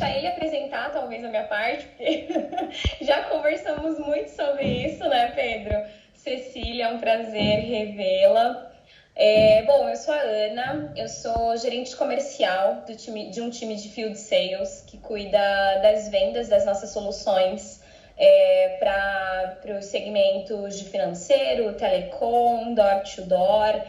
deixar ele apresentar, talvez, a minha parte, porque já conversamos muito sobre isso, né, Pedro? Cecília, é um prazer revê-la. Bom, eu sou a Ana, eu sou gerente comercial de um time de Field Sales que cuida das vendas das nossas soluções para os segmentos de financeiro, telecom, door-to-door,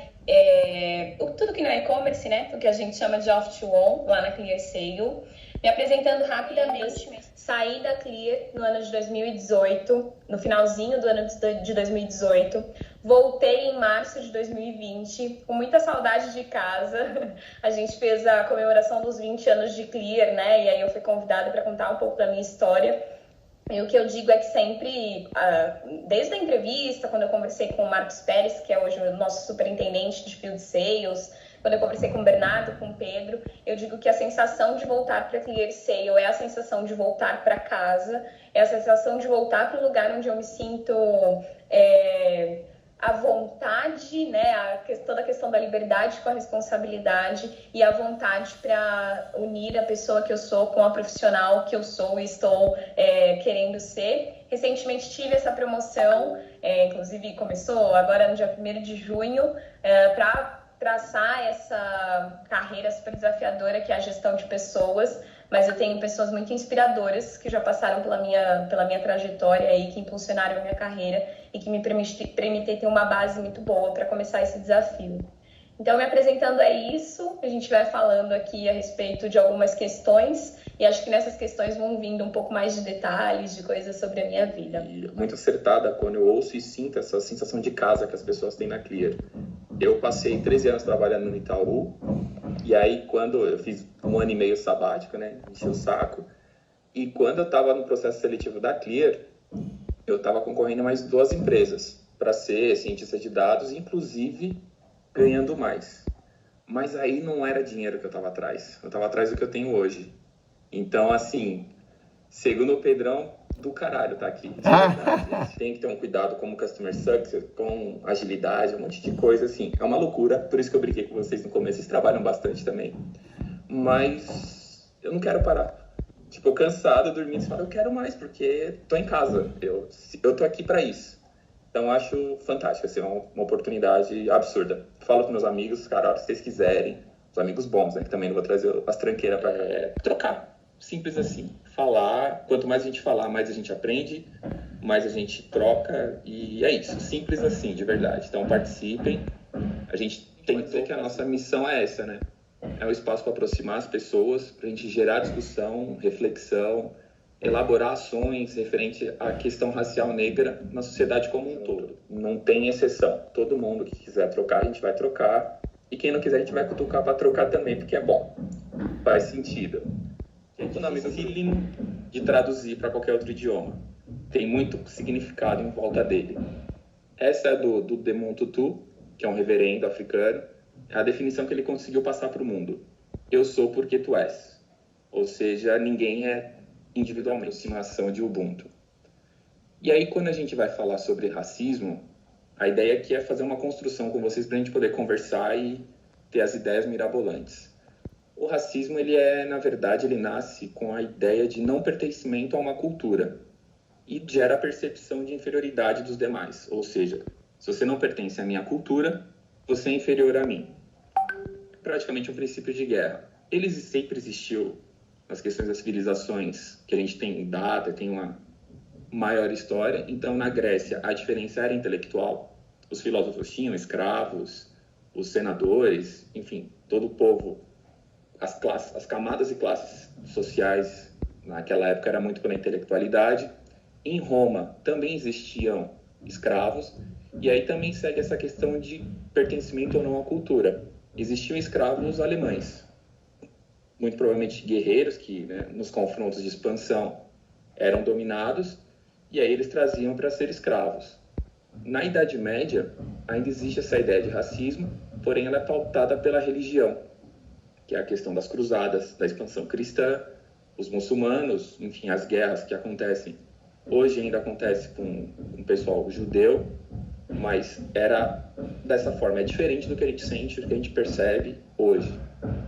tudo que não é e-commerce, né? O que a gente chama de off-to-on, lá na ClearSale. Me apresentando rapidamente, saí da Clear no ano de 2018, no finalzinho do ano de 2018. Voltei em março de 2020, com muita saudade de casa. A gente fez a comemoração dos 20 anos de Clear, né? E aí eu fui convidada para contar um pouco da minha história. E o que eu digo é que sempre, desde a entrevista, quando eu conversei com o Marcos Pérez, que é hoje o nosso superintendente de Field Sales, quando eu conversei com o Bernardo, com o Pedro, eu digo que a sensação de voltar para ClearSale é a sensação de voltar para casa, é a sensação de voltar para o lugar onde eu me sinto à vontade, né? Toda a questão da liberdade com a responsabilidade e a vontade para unir a pessoa que eu sou com a profissional que eu sou e estou querendo ser. Recentemente tive essa promoção, inclusive começou agora no dia 1º de junho, para traçar essa carreira super desafiadora que é a gestão de pessoas, mas eu tenho pessoas muito inspiradoras que já passaram pela minha trajetória aí, que impulsionaram a minha carreira e que me permitem ter uma base muito boa para começar esse desafio. Então, me apresentando é isso, a gente vai falando aqui a respeito de algumas questões e acho que nessas questões vão vindo um pouco mais de detalhes, de coisas sobre a minha vida. E muito acertada quando eu ouço e sinto essa sensação de casa que as pessoas têm na Clear. Eu passei 13 anos trabalhando no Itaú, e aí quando eu fiz 1 ano e meio sabático, né, enchi o saco, e quando eu estava no processo seletivo da Clear, eu estava concorrendo a mais 2 empresas para ser cientista de dados, inclusive ganhando mais. Mas aí não era dinheiro que eu estava atrás do que eu tenho hoje. Então, assim, segundo o Pedrão, do caralho tá aqui, de verdade. A gente tem que ter um cuidado como customer success, com agilidade, um monte de coisa, assim. É uma loucura, por isso que eu brinquei com vocês no começo, vocês trabalham bastante também. Mas eu não quero parar. Tipo, cansado, dormindo, e falo, eu quero mais, porque tô em casa, eu tô aqui para isso. Então, acho fantástico, assim, uma oportunidade absurda. Falo com meus amigos, cara, se vocês quiserem, os amigos bons, né, que também não vou trazer as tranqueiras para trocar. Simples assim. Falar, quanto mais a gente falar, mais a gente aprende, mais a gente troca, e é isso. Simples assim, de verdade. Então, participem. A gente tem que dizer que a nossa missão é essa, né? É um espaço para aproximar as pessoas, para a gente gerar discussão, reflexão, elaborar ações referente à questão racial negra na sociedade como um todo. Não tem exceção. Todo mundo que quiser trocar, a gente vai trocar. E quem não quiser, a gente vai cutucar para trocar também, porque é bom. Faz sentido. É dificílimo de traduzir para qualquer outro idioma. Tem muito significado em volta dele. Essa é do Desmond Tutu, que é um reverendo africano. É a definição que ele conseguiu passar para o mundo. Eu sou porque tu és. Ou seja, ninguém é individualmente, aproximação de Ubuntu. E aí, quando a gente vai falar sobre racismo, a ideia aqui é fazer uma construção com vocês para a gente poder conversar e ter as ideias mirabolantes. O racismo, na verdade, ele nasce com a ideia de não pertencimento a uma cultura e gera a percepção de inferioridade dos demais. Ou seja, se você não pertence à minha cultura, você é inferior a mim. Praticamente um princípio de guerra. Ele sempre existiu nas questões das civilizações que a gente tem data, tem uma maior história. Então, na Grécia, a diferença era intelectual. Os filósofos tinham escravos, os senadores, enfim, todo o povo. As camadas e classes sociais naquela época era muito pela intelectualidade. Em Roma também existiam escravos, e aí também segue essa questão de pertencimento ou não à cultura. Existiam escravos alemães, muito provavelmente guerreiros que, né, nos confrontos de expansão eram dominados, e aí eles traziam para ser escravos. Na Idade Média ainda existe essa ideia de racismo, porém ela é pautada pela religião, que é a questão das cruzadas, da expansão cristã, os muçulmanos, enfim, as guerras que acontecem. Hoje ainda acontece com o pessoal judeu, mas era dessa forma. É diferente do que a gente sente, do que a gente percebe hoje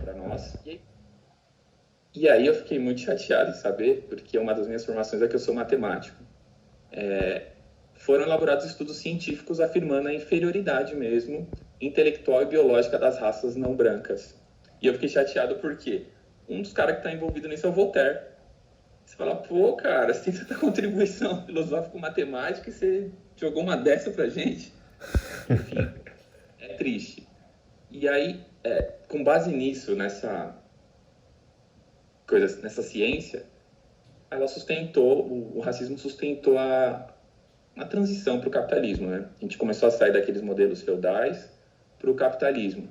para nós. E aí eu fiquei muito chateado em saber, porque uma das minhas formações é que eu sou matemático. Foram elaborados estudos científicos afirmando a inferioridade mesmo, intelectual e biológica das raças não brancas. E eu fiquei chateado porque um dos caras que está envolvido nisso é o Voltaire. Você fala, pô, cara, você tem tanta contribuição filosófico-matemática e você jogou uma dessa pra gente? Enfim, é triste. E aí, com base nisso, nessa ciência, ela sustentou, o racismo sustentou a transição para o capitalismo, né? A gente começou a sair daqueles modelos feudais para o capitalismo.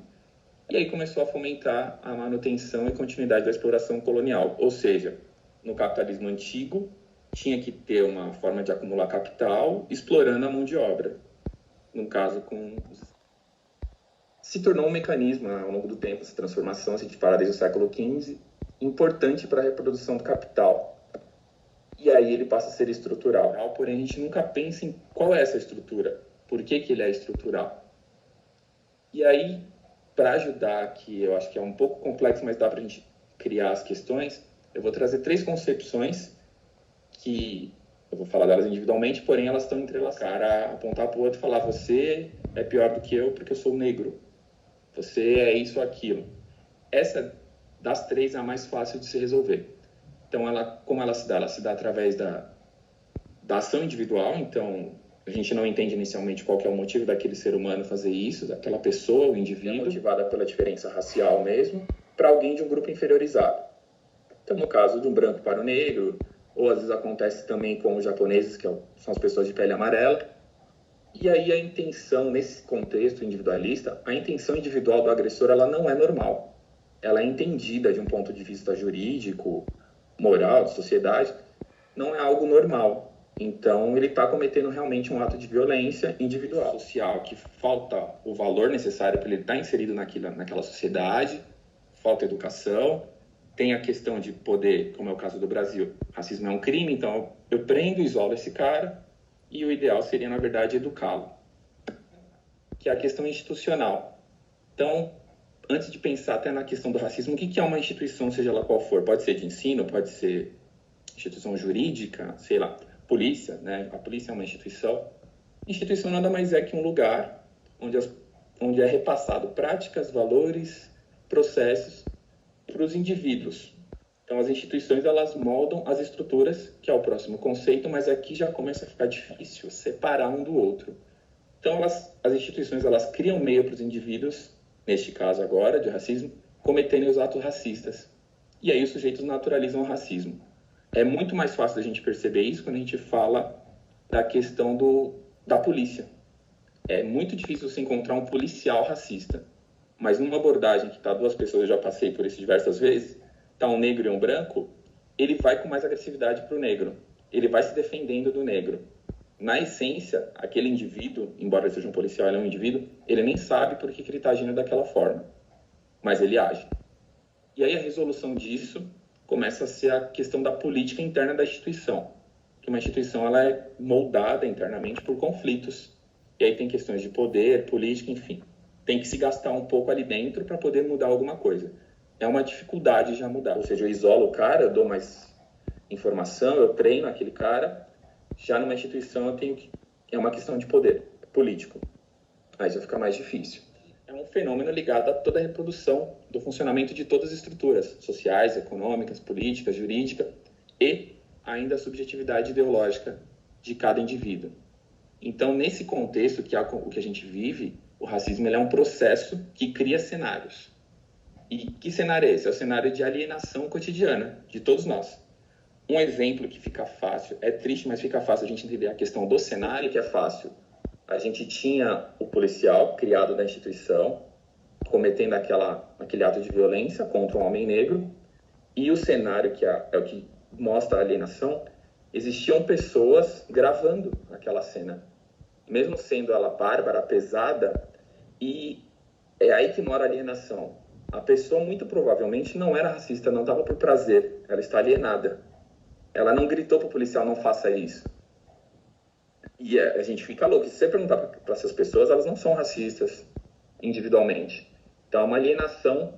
E aí começou a fomentar a manutenção e continuidade da exploração colonial. Ou seja, no capitalismo antigo, tinha que ter uma forma de acumular capital explorando a mão de obra. No caso, se tornou um mecanismo, ao longo do tempo, essa transformação, se a gente fala desde o século XV, importante para a reprodução do capital. E aí ele passa a ser estrutural. Porém, a gente nunca pensa em qual é essa estrutura, por que ele é estrutural. E aí, para ajudar, que eu acho que é um pouco complexo, mas dá para a gente criar as questões, eu vou trazer 3 concepções que eu vou falar delas individualmente, porém elas estão entrelaçadas. O cara apontar para o outro e falar, você é pior do que eu porque eu sou negro. Você é isso ou aquilo. Essa das 3 é a mais fácil de se resolver. Então, como ela se dá? Ela se dá através da ação individual. Então, a gente não entende inicialmente qual que é o motivo daquele ser humano fazer isso, daquela pessoa, o indivíduo. É motivada pela diferença racial mesmo, para alguém de um grupo inferiorizado. Então, no caso de um branco para o negro, ou às vezes acontece também com os japoneses, que são as pessoas de pele amarela. E aí a intenção, nesse contexto individualista, a intenção individual do agressor, ela não é normal. Ela é entendida de um ponto de vista jurídico, moral, de sociedade, não é algo normal. Então, ele está cometendo realmente um ato de violência individual, social, que falta o valor necessário para ele estar inserido naquela sociedade, falta educação, tem a questão de poder, como é o caso do Brasil. Racismo é um crime, então eu prendo e isolo esse cara, e o ideal seria, na verdade, educá-lo, que é a questão institucional. Então, antes de pensar até na questão do racismo, o que é uma instituição, seja lá qual for? Pode ser de ensino, pode ser instituição jurídica, sei lá, polícia, né? A polícia é uma instituição. Instituição nada mais é que um lugar onde é repassado práticas, valores, processos para os indivíduos. Então, as instituições, elas moldam as estruturas, que é o próximo conceito, mas aqui já começa a ficar difícil separar um do outro. Então, as instituições, elas criam meio para os indivíduos, neste caso agora, de racismo, cometerem os atos racistas. E aí os sujeitos naturalizam o racismo. É muito mais fácil da gente perceber isso quando a gente fala da questão da polícia. É muito difícil você encontrar um policial racista. Mas numa abordagem que está 2 pessoas, eu já passei por isso diversas vezes, está um negro e um branco, ele vai com mais agressividade para o negro. Ele vai se defendendo do negro. Na essência, aquele indivíduo, embora ele seja um policial, ele é um indivíduo, ele nem sabe por que ele está agindo daquela forma. Mas ele age. E aí a resolução disso começa a ser a questão da política interna da instituição. Que uma instituição, ela é moldada internamente por conflitos. E aí tem questões de poder, política, enfim. Tem que se gastar um pouco ali dentro para poder mudar alguma coisa. É uma dificuldade já mudar. Ou seja, eu isolo o cara, eu dou mais informação, eu treino aquele cara. Já numa instituição eu tenho que... É uma questão de poder político. Aí já fica mais difícil. É um fenômeno ligado a toda a reprodução do funcionamento de todas as estruturas sociais, econômicas, políticas, jurídicas e ainda a subjetividade ideológica de cada indivíduo. Então, nesse contexto que o que a gente vive, o racismo ele é um processo que cria cenários. E que cenário é esse? É o cenário de alienação cotidiana de todos nós. Um exemplo que fica fácil, é triste, mas fica fácil a gente entender a questão do cenário, que é fácil. A gente tinha o policial criado da instituição, cometendo aquele ato de violência contra um homem negro, e o cenário, que é o que mostra a alienação, existiam pessoas gravando aquela cena. Mesmo sendo ela bárbara, pesada, e é aí que mora a alienação. A pessoa, muito provavelmente, não era racista, não estava por prazer, ela está alienada. Ela não gritou para o policial, não faça isso. E a gente fica louco. Se você perguntar para essas pessoas, elas não são racistas individualmente. Então, é uma alienação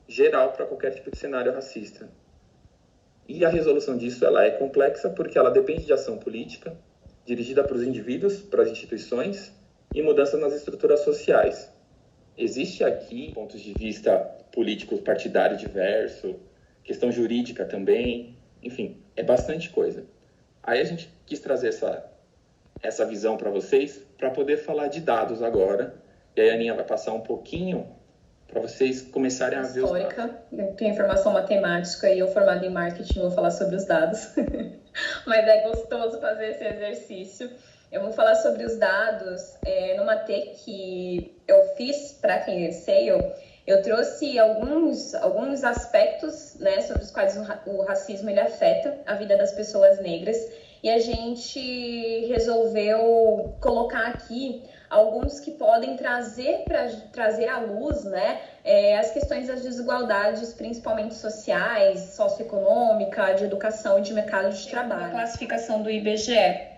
geral para qualquer tipo de cenário racista. E a resolução disso ela é complexa porque ela depende de ação política, dirigida para os indivíduos, para as instituições e mudanças nas estruturas sociais. Existe aqui pontos de vista políticos partidário diverso, questão jurídica também, enfim, é bastante coisa. Aí a gente quis trazer essa visão para vocês, para poder falar de dados agora. E aí a Aninha vai passar um pouquinho para vocês começarem a ver os dados. Eu tenho formação matemática e eu formada em marketing vou falar sobre os dados. Mas é gostoso fazer esse exercício. Eu vou falar sobre os dados numa T que eu fiz para quem é SEO. Eu trouxe alguns aspectos, né, sobre os quais o racismo ele afeta a vida das pessoas negras. E a gente resolveu colocar aqui alguns que podem trazer à luz, né, as questões das desigualdades, principalmente sociais, socioeconômica, de educação e de mercado de trabalho. A classificação do IBGE.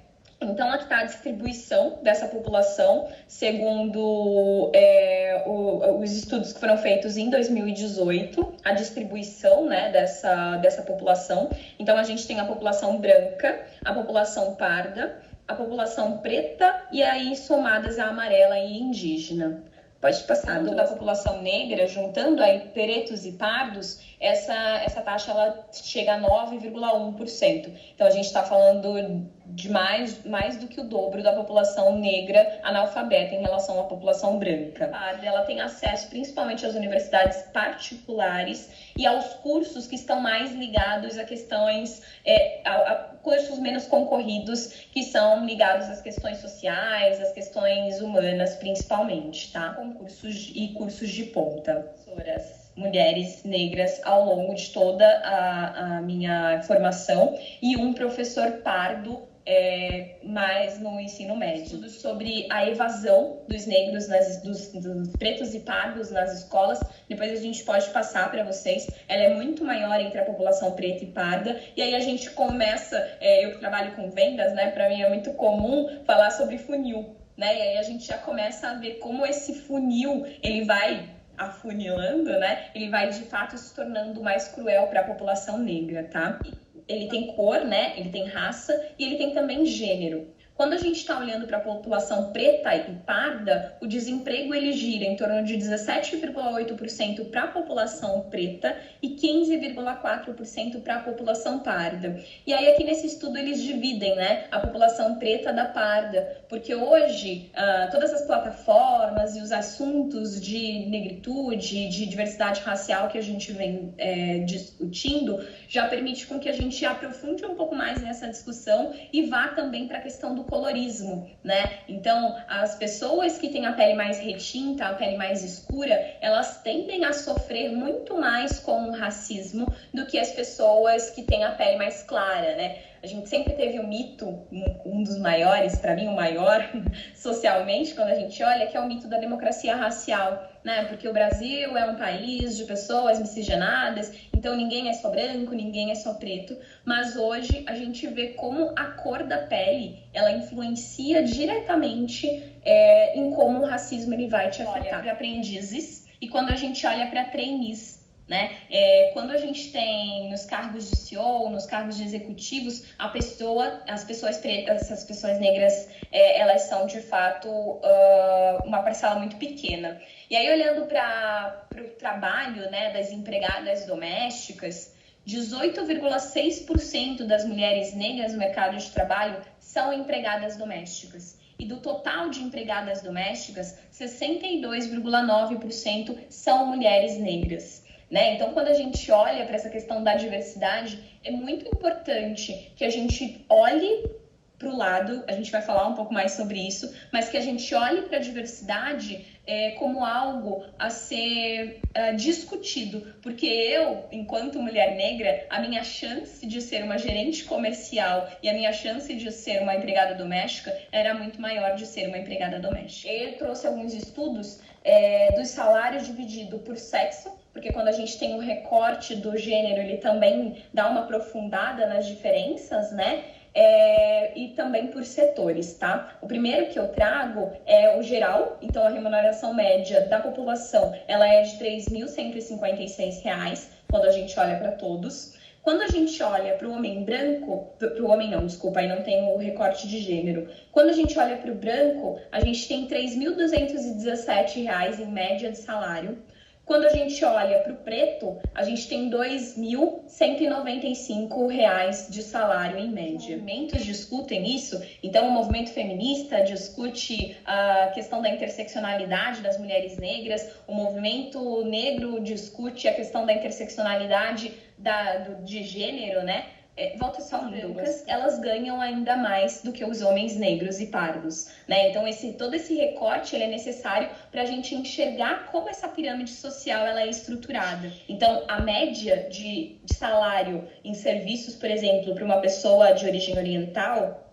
Então, aqui está a distribuição dessa população, segundo os estudos que foram feitos em 2018, a distribuição, né, dessa população. Então, a gente tem a população branca, a população parda, a população preta e aí somadas a amarela e indígena. Pode passar. Da população negra, juntando aí pretos e pardos, essa taxa ela chega a 9,1%. Então, a gente está falando de mais do que o dobro da população negra analfabeta em relação à população branca. Ela tem acesso principalmente às universidades particulares e aos cursos que estão mais ligados a questões, a cursos menos concorridos, que são ligados às questões sociais, às questões humanas, principalmente, tá? Concursos e cursos de ponta. Mulheres negras ao longo de toda a minha formação e um professor pardo mais no ensino médio. Estudos sobre a evasão dos negros, dos pretos e pardos nas escolas. Depois a gente pode passar para vocês. Ela é muito maior entre a população preta e parda. E aí a gente começa, eu que trabalho com vendas, né? Para mim é muito comum falar sobre funil, né? E aí a gente já começa a ver como esse funil, ele vai afunilando, né? Ele vai de fato se tornando mais cruel para a população negra, tá? Ele tem cor, né? Ele tem raça e ele tem também gênero. Quando a gente está olhando para a população preta e parda, o desemprego ele gira em torno de 17,8% para a população preta e 15,4% para a população parda. E aí aqui nesse estudo eles dividem, né, a população preta da parda, porque hoje todas as plataformas e os assuntos de negritude, de diversidade racial que a gente vem discutindo, já permite com que a gente aprofunde um pouco mais nessa discussão e vá também para a questão do colorismo, né? Então, as pessoas que têm a pele mais retinta, a pele mais escura, elas tendem a sofrer muito mais com o racismo do que as pessoas que têm a pele mais clara, né? A gente sempre teve o mito, um dos maiores, para mim o maior, socialmente, quando a gente olha, que é o mito da democracia racial, né? Porque o Brasil é um país de pessoas miscigenadas, então ninguém é só branco, ninguém é só preto. Mas hoje a gente vê como a cor da pele, ela influencia diretamente em como o racismo ele vai te afetar. Para aprendizes e quando a gente olha para trainees, né? Quando a gente tem nos cargos de CEO, nos cargos de executivos, as pessoas pretas, as pessoas negras, elas são de fato uma parcela muito pequena. E aí olhando para o trabalho, né, das empregadas domésticas, 18,6% das mulheres negras no mercado de trabalho são empregadas domésticas. E do total de empregadas domésticas, 62,9% são mulheres negras. Né? Então, quando a gente olha para essa questão da diversidade, é muito importante que a gente olhe para o lado, a gente vai falar um pouco mais sobre isso, mas que a gente olhe para a diversidade como algo a ser discutido, porque eu, enquanto mulher negra, a minha chance de ser uma gerente comercial e a minha chance de ser uma empregada doméstica era muito maior de ser uma empregada doméstica. Eu trouxe alguns estudos dos salários dividido por sexo, porque quando a gente tem um recorte do gênero, ele também dá uma aprofundada nas diferenças, né? E também por setores, tá? O primeiro que eu trago é o geral, então a remuneração média da população, ela é de R$ 3.156, quando a gente olha para todos. Quando a gente olha para o homem branco, para o homem não, desculpa, aí não tem o recorte de gênero. Quando a gente olha para o branco, a gente tem R$ 3.217 em média de salário. Quando a gente olha para o preto, a gente tem R$ 2.195 de salário em média. Os movimentos discutem isso, então o movimento feminista discute a questão da interseccionalidade das mulheres negras, o movimento negro discute a questão da interseccionalidade de gênero, né? Volta só um Douglas, elas ganham ainda mais do que os homens negros e pardos, né? Então todo esse recorte ele é necessário para a gente enxergar como essa pirâmide social ela é estruturada. Então a média de salário em serviços, por exemplo, para uma pessoa de origem oriental,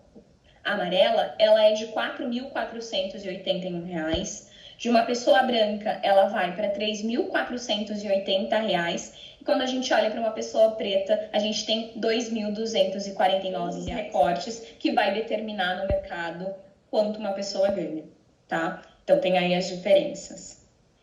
amarela, ela é de R$ 4.481. De uma pessoa branca, ela vai para R$ 3.480. E quando a gente olha para uma pessoa preta, a gente tem R$ 2.249 recortes que vai determinar no mercado quanto uma pessoa ganha, tá? Então tem aí as diferenças.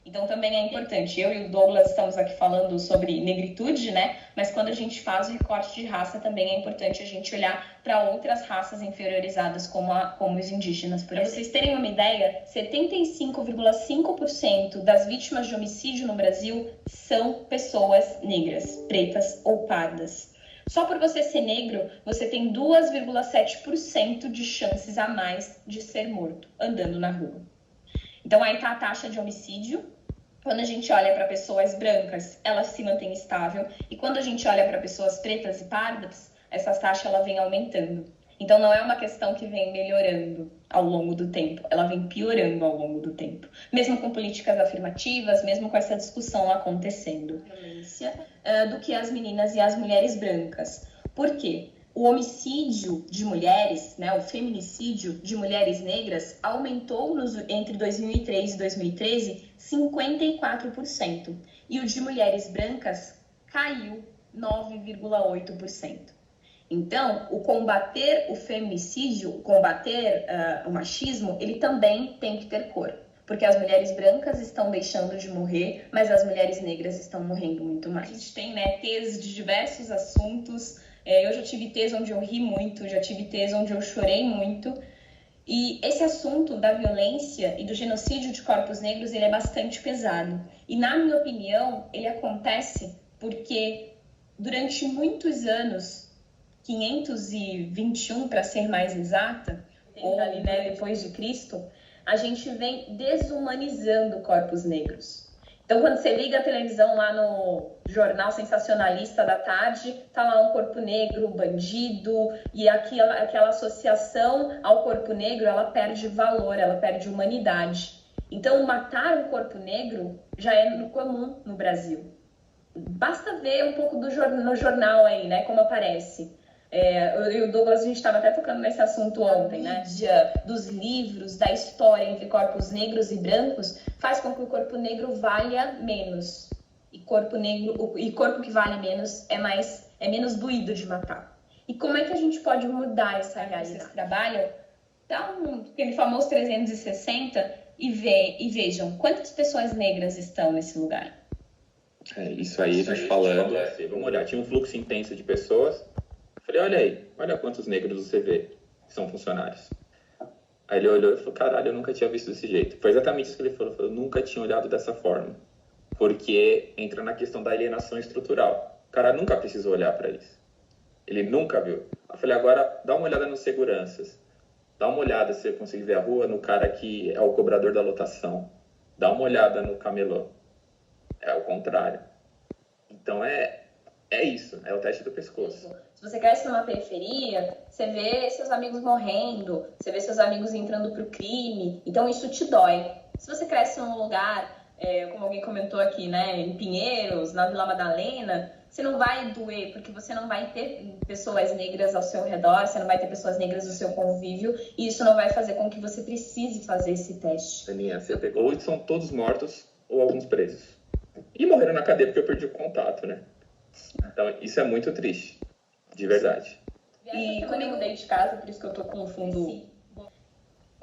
Então também é importante, eu e o Douglas estamos aqui falando sobre negritude, né? Mas quando a gente faz o recorte de raça, também é importante a gente olhar para outras raças inferiorizadas, como os indígenas, por exemplo. Para vocês terem uma ideia, 75,5% das vítimas de homicídio no Brasil são pessoas negras, pretas ou pardas. Só por você ser negro, você tem 2,7% de chances a mais de ser morto andando na rua. Então aí está a taxa de homicídio. Quando a gente olha para pessoas brancas, ela se mantém estável. E quando a gente olha para pessoas pretas e pardas, essa taxa ela vem aumentando. Então não é uma questão que vem melhorando ao longo do tempo, ela vem piorando ao longo do tempo. Mesmo com políticas afirmativas, mesmo com essa discussão acontecendo. Do que as meninas e as mulheres brancas. Por quê? O homicídio de mulheres, né, o feminicídio de mulheres negras aumentou entre 2003 e 2013 54%. E o de mulheres brancas caiu 9,8%. Então, o combater o feminicídio, combater o machismo, ele também tem que ter cor. Porque as mulheres brancas estão deixando de morrer, mas as mulheres negras estão morrendo muito mais. A gente tem, né, teses de diversos assuntos. Eu já tive tese onde eu ri muito, já tive tese onde eu chorei muito. E esse assunto da violência e do genocídio de corpos negros, ele é bastante pesado. E, na minha opinião, ele acontece porque, durante muitos anos, 521 para ser mais exata, ou ali, né, depois de Cristo, a gente vem desumanizando corpos negros. Então, quando você liga a televisão lá no jornal sensacionalista da tarde, tá lá um corpo negro, bandido, e aquela associação ao corpo negro, ela perde valor, ela perde humanidade. Então, matar um corpo negro já é comum no Brasil. Basta ver um pouco no jornal aí, né, como aparece. Eu e o Douglas, a gente estava até tocando nesse assunto ontem, né? Dos livros, da história entre corpos negros e brancos, faz com que o corpo negro valha menos. E corpo que vale menos é menos doído de matar. E como é que a gente pode mudar essa realidade? Vocês trabalham, dá aquele famoso 360 e vejam quantas pessoas negras estão nesse lugar. Isso aí, a gente falando, vamos olhar, tinha um fluxo intenso de pessoas. Falei, olha aí, olha quantos negros você vê que são funcionários. Aí ele olhou e falou, caralho, eu nunca tinha visto desse jeito. Foi exatamente isso que ele falou, eu nunca tinha olhado dessa forma. Porque entra na questão da alienação estrutural. O cara nunca precisou olhar para isso. Ele nunca viu. Eu falei, agora dá uma olhada nos seguranças. Dá uma olhada, se você conseguir ver a rua, no cara que é o cobrador da lotação. Dá uma olhada no camelô. É o contrário. Então é isso, é o teste do pescoço. Se você cresce numa periferia, você vê seus amigos morrendo, você vê seus amigos entrando pro crime, então isso te dói. Se você cresce num lugar, como alguém comentou aqui, né, em Pinheiros, na Vila Madalena, você não vai doer, porque você não vai ter pessoas negras ao seu redor, você não vai ter pessoas negras no seu convívio, e isso não vai fazer com que você precise fazer esse teste. Aninha, você pegou, ou são todos mortos, ou alguns presos. E morreram na cadeia porque eu perdi o contato, né? Então, isso é muito triste, de verdade. E quando eu mudei de casa, por isso que eu tô com o fundo...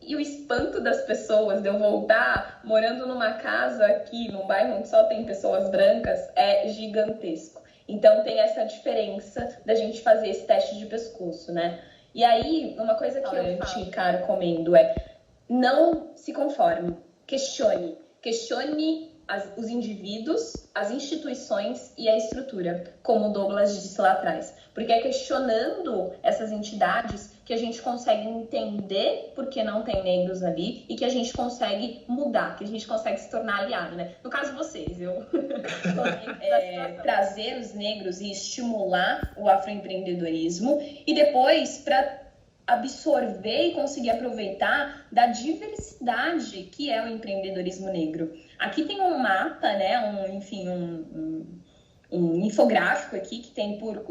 E o espanto das pessoas de eu voltar morando numa casa aqui, num bairro onde só tem pessoas brancas, é gigantesco. Então tem essa diferença da gente fazer esse teste de pescoço, né? E aí, uma coisa que eu te recomendo é não se conforme, questione. Questione os indivíduos, as instituições e a estrutura, como o Douglas disse lá atrás. Porque é questionando essas entidades que a gente consegue entender por que não tem negros ali e que a gente consegue mudar, que a gente consegue se tornar aliado, né? No caso vocês, eu trazer os negros e estimular o afroempreendedorismo e depois para absorver e conseguir aproveitar da diversidade que é o empreendedorismo negro. Aqui tem um mapa, né, um infográfico aqui que tem por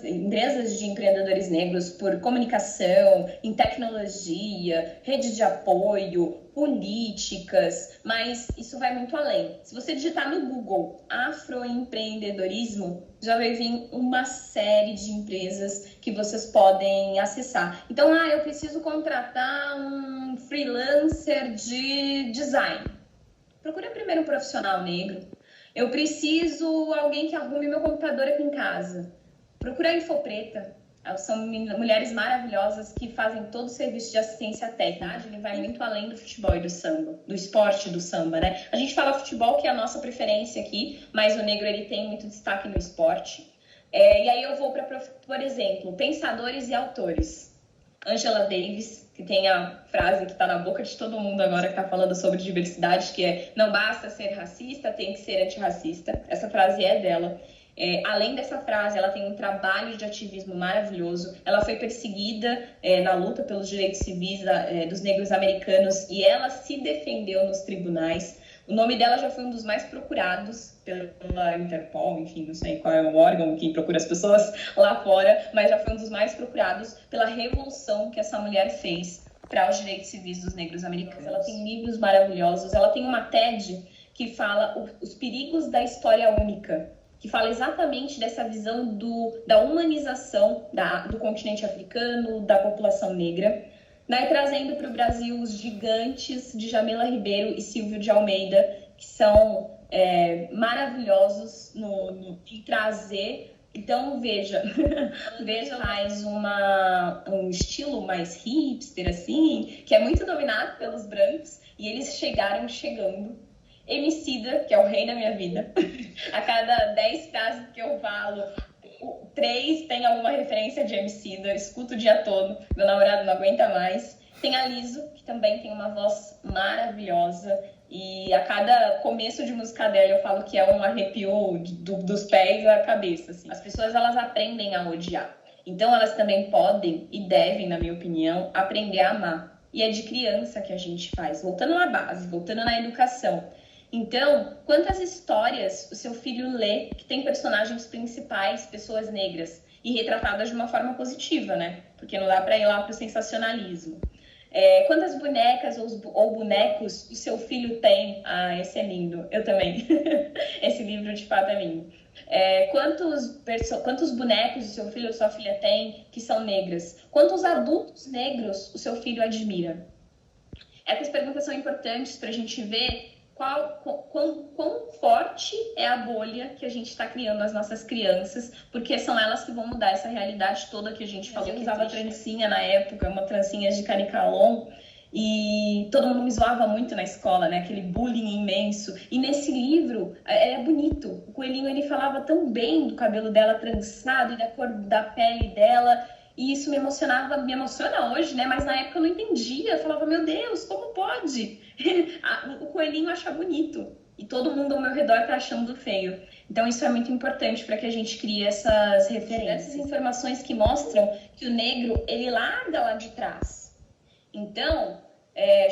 empresas de empreendedores negros por comunicação, em tecnologia, rede de apoio, políticas, mas isso vai muito além. Se você digitar no Google afroempreendedorismo, já vai vir uma série de empresas que vocês podem acessar. Então, eu preciso contratar um freelancer de design. Procura primeiro um profissional negro. Eu preciso alguém que arrume meu computador aqui em casa. Procura a Infopreta. São mulheres maravilhosas que fazem todo o serviço de assistência técnica. Ele vai muito além do futebol e do samba, do esporte do samba, né? A gente fala futebol, que é a nossa preferência aqui, mas o negro ele tem muito destaque no esporte. E aí eu vou para, por exemplo, pensadores e autores. Angela Davis, que tem a frase que está na boca de todo mundo agora que está falando sobre diversidade, que é: não basta ser racista, tem que ser antirracista. Essa frase é dela. Além dessa frase, ela tem um trabalho de ativismo maravilhoso. Ela foi perseguida na luta pelos direitos civis dos negros americanos e ela se defendeu nos tribunais. O nome dela já foi um dos mais procurados pela Interpol, enfim, não sei qual é o órgão que procura as pessoas lá fora, mas já foi um dos mais procurados pela revolução que essa mulher fez para os direitos civis dos negros americanos. Ela tem livros maravilhosos, ela tem uma TED que fala os perigos da história única, que fala exatamente dessa visão da humanização do continente africano, da população negra, né, trazendo para o Brasil os gigantes de Jamila Ribeiro e Silvio de Almeida, que são maravilhosos em trazer. Então, veja mais um estilo mais hipster, assim, que é muito dominado pelos brancos, e eles chegando. Emicida, que é o rei da minha vida. A cada 10 frases que eu falo, 3 tem alguma referência de Emicida, eu escuto o dia todo, meu namorado não aguenta mais. Tem a Liso, que também tem uma voz maravilhosa, e a cada começo de música dela eu falo que é um arrepio dos pés à cabeça, assim. As pessoas, elas aprendem a odiar, então elas também podem e devem, na minha opinião, aprender a amar. E é de criança que a gente faz, voltando na base, voltando na educação. Então, quantas histórias o seu filho lê que tem personagens principais, pessoas negras, e retratadas de uma forma positiva, né? Porque não dá para ir lá para o sensacionalismo. Quantas bonecas ou bonecos o seu filho tem? Esse é lindo. Eu também. Esse livro, de fato, é lindo. Quantos bonecos o seu filho ou sua filha tem que são negras? Quantos adultos negros o seu filho admira? Essas perguntas são importantes para a gente ver quão forte é a bolha que a gente está criando nas nossas crianças, porque são elas que vão mudar essa realidade toda que a gente falou. Eu usava trancinha na época, uma trancinha de canicalon, e todo mundo me zoava muito na escola, né? Aquele bullying imenso. E nesse livro, é bonito. O coelhinho, ele falava tão bem do cabelo dela trançado e da cor da pele dela. E isso me emociona hoje, né? Mas na época eu não entendia. Eu falava, meu Deus, como pode? O coelhinho acha bonito. E todo mundo ao meu redor tá achando feio. Então isso é muito importante para que a gente crie essas referências. Essas informações que mostram que o negro, ele larga lá de trás. Então,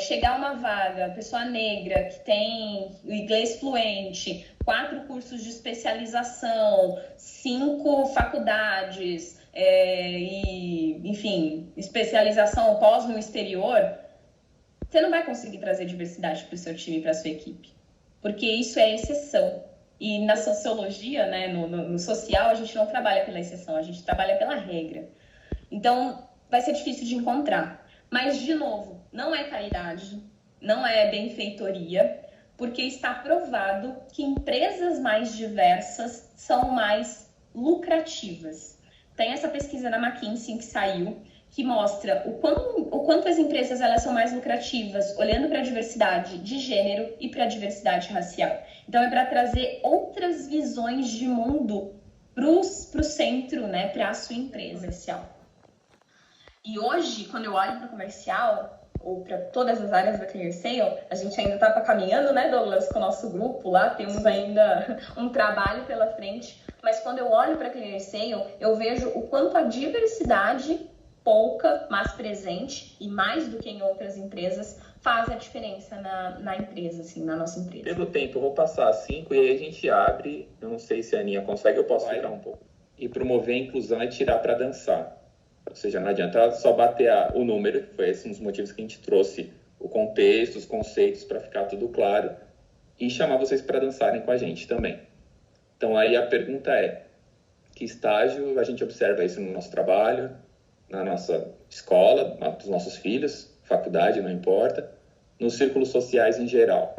chegar uma vaga, pessoa negra que tem o inglês fluente, 4 cursos de especialização, 5 faculdades, enfim, especialização pós no exterior, você não vai conseguir trazer diversidade para o seu time, para a sua equipe, porque isso é exceção. E na sociologia, né, no social, a gente não trabalha pela exceção, a gente trabalha pela regra. Então, vai ser difícil de encontrar. Mas, de novo, não é caridade, não é benfeitoria, porque está provado que empresas mais diversas são mais lucrativas. Tem essa pesquisa da McKinsey que saiu, que mostra o quanto as empresas elas são mais lucrativas, olhando para a diversidade de gênero e para a diversidade racial. Então, é para trazer outras visões de mundo para o centro, né, para a sua empresa comercial. E hoje, quando eu olho para o comercial, ou para todas as áreas da ClearSale, a gente ainda está caminhando, né, Douglas, com o nosso grupo lá, temos ainda um trabalho pela frente, mas quando eu olho para a ClearSale, eu vejo o quanto a diversidade, pouca, mas presente, e mais do que em outras empresas, faz a diferença na empresa, assim, na nossa empresa. Pelo tempo, eu vou passar 5 e aí a gente abre, eu não sei se a Aninha consegue, eu posso ficar um pouco. E promover a inclusão é tirar para dançar. Ou seja, não adianta só bater o número, foi esse um dos motivos que a gente trouxe o contexto, os conceitos para ficar tudo claro e chamar vocês para dançarem com a gente também. Então aí a pergunta é, que estágio a gente observa isso no nosso trabalho, na nossa escola, dos nossos filhos, faculdade, não importa, nos círculos sociais em geral.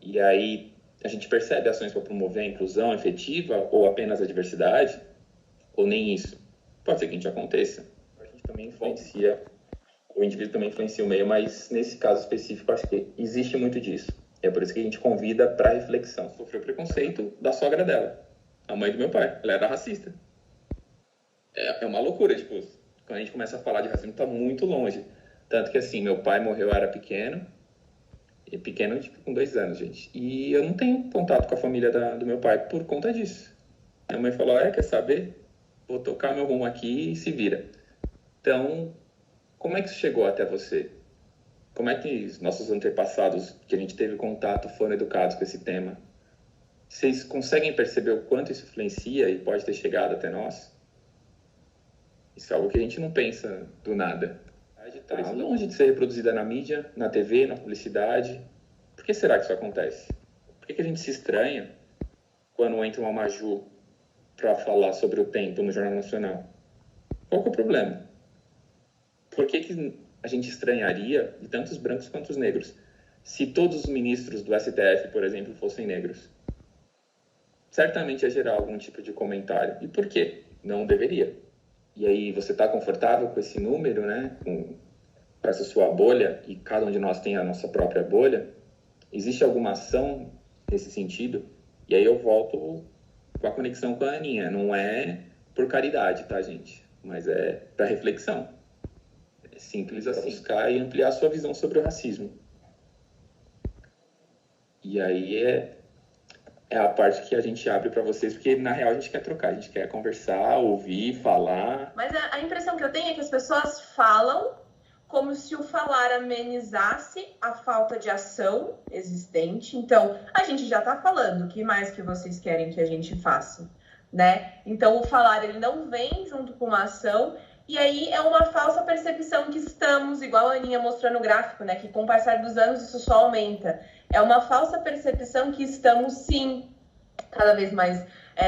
E aí a gente percebe ações para promover a inclusão efetiva ou apenas a diversidade, ou nem isso. Pode ser que a gente aconteça. A gente também influencia, o indivíduo também influencia o meio, mas nesse caso específico, acho que existe muito disso. É por isso que a gente convida para reflexão. Sofreu preconceito da sogra dela, a mãe do meu pai. Ela era racista. É uma loucura, tipo, quando a gente começa a falar de racismo, está muito longe. Tanto que, assim, meu pai morreu, eu era pequeno, e pequeno, tipo, com 2 anos, gente. E eu não tenho contato com a família do meu pai por conta disso. Minha mãe falou, quer saber? Vou tocar meu rumo aqui e se vira. Então, como é que isso chegou até você? Como é que os nossos antepassados, que a gente teve contato, foram educados com esse tema? Vocês conseguem perceber o quanto isso influencia e pode ter chegado até nós? Isso é algo que a gente não pensa do nada. Está longe de ser reproduzida na mídia, na TV, na publicidade. Por que será que isso acontece? Por que a gente se estranha quando entra uma Maju para falar sobre o tempo no Jornal Nacional? Qual que é o problema? Por que a gente estranharia, de tantos brancos quanto os negros, se todos os ministros do STF, por exemplo, fossem negros? Certamente ia gerar algum tipo de comentário. E por quê? Não deveria. E aí você está confortável com esse número, né? Com essa sua bolha, e cada um de nós tem a nossa própria bolha. Existe alguma ação nesse sentido? E aí eu volto com a conexão com a Aninha. Não é por caridade, tá, gente? Mas é para reflexão. É simples assim. Buscar e ampliar a sua visão sobre o racismo. E aí é a parte que a gente abre para vocês, porque na real a gente quer trocar, a gente quer conversar, ouvir, falar. Mas a impressão que eu tenho é que as pessoas falam como se o falar amenizasse a falta de ação existente. Então, a gente já está falando, o que mais que vocês querem que a gente faça, né? Então, o falar, ele não vem junto com uma ação, e aí é uma falsa percepção que estamos, igual a Aninha mostrou no gráfico, né? Que com o passar dos anos isso só aumenta. É uma falsa percepção que estamos, sim, cada vez mais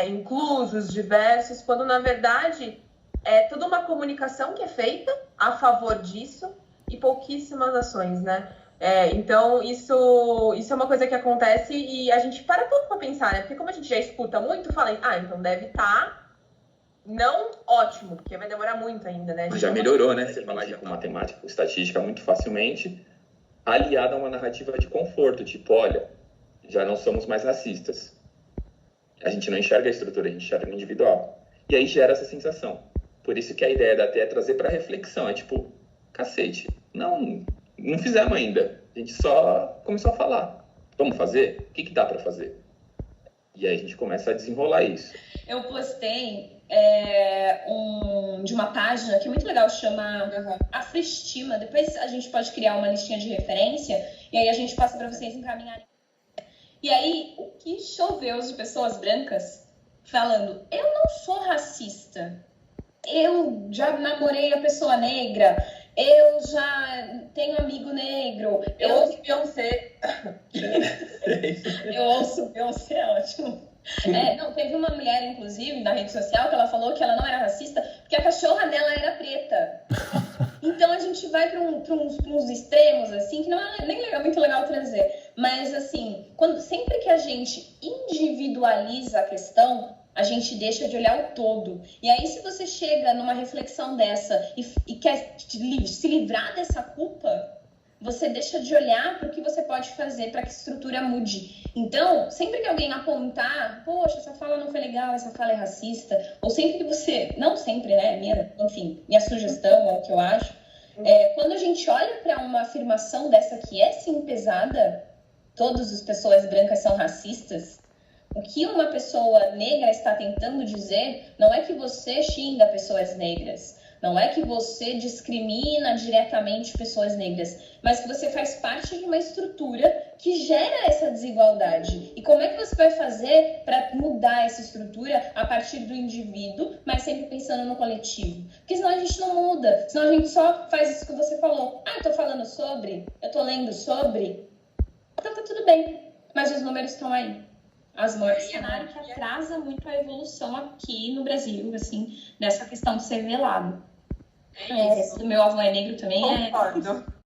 inclusos, diversos, quando, na verdade, é toda uma comunicação que é feita a favor disso e pouquíssimas ações, né? Então, isso é uma coisa que acontece e a gente para tudo para pensar, né? Porque como a gente já escuta muito, fala, então deve estar não ótimo, porque vai demorar muito ainda, né? Já melhorou, né? Você falar com matemática, com estatística muito facilmente, aliada a uma narrativa de conforto, tipo, olha, já não somos mais racistas. A gente não enxerga a estrutura, a gente enxerga o individual. E aí gera essa sensação. Por isso que a ideia da TE é trazer para reflexão. É tipo, cacete, não fizemos ainda. A gente só começou a falar. Vamos fazer? O que dá para fazer? E aí a gente começa a desenrolar isso. Eu postei de uma página que é muito legal, chama Afroestima. Depois a gente pode criar uma listinha de referência e aí a gente passa para vocês encaminharem. E aí, o que choveu de pessoas brancas falando, eu não sou racista, eu já namorei a pessoa negra, eu já tenho amigo negro, eu ouço Beyoncé. Eu ouço Beyoncé, é ótimo. Não, teve uma mulher, inclusive, na rede social, que ela falou que ela não era racista porque a cachorra dela era preta. Então a gente gente vai para uns extremos, assim, que não é nem legal, muito legal trazer. Mas, assim, sempre que a gente individualiza a questão, a gente deixa de olhar o todo. E aí, se você chega numa reflexão dessa e quer se livrar dessa culpa, você deixa de olhar para o que você pode fazer para que a estrutura mude. Então, sempre que alguém apontar, poxa, essa fala não foi legal, essa fala é racista, ou sempre que você, não sempre, né, minha sugestão, é o que eu acho, quando a gente olha para uma afirmação dessa que é sim pesada, todas as pessoas brancas são racistas, o que uma pessoa negra está tentando dizer não é que você xinga pessoas negras, não é que você discrimina diretamente pessoas negras, mas que você faz parte de uma estrutura que gera essa desigualdade. E como é que você vai fazer para mudar essa estrutura a partir do indivíduo, mas sempre pensando no coletivo? Porque senão a gente não muda, senão a gente só faz isso que você falou. Ah, eu tô falando sobre, eu tô lendo sobre, então tá tudo bem, mas os números estão aí. As mortes, cenário que atrasa muito a evolução aqui no Brasil, assim, nessa questão de ser velado. Meu avô é negro também. Concordo.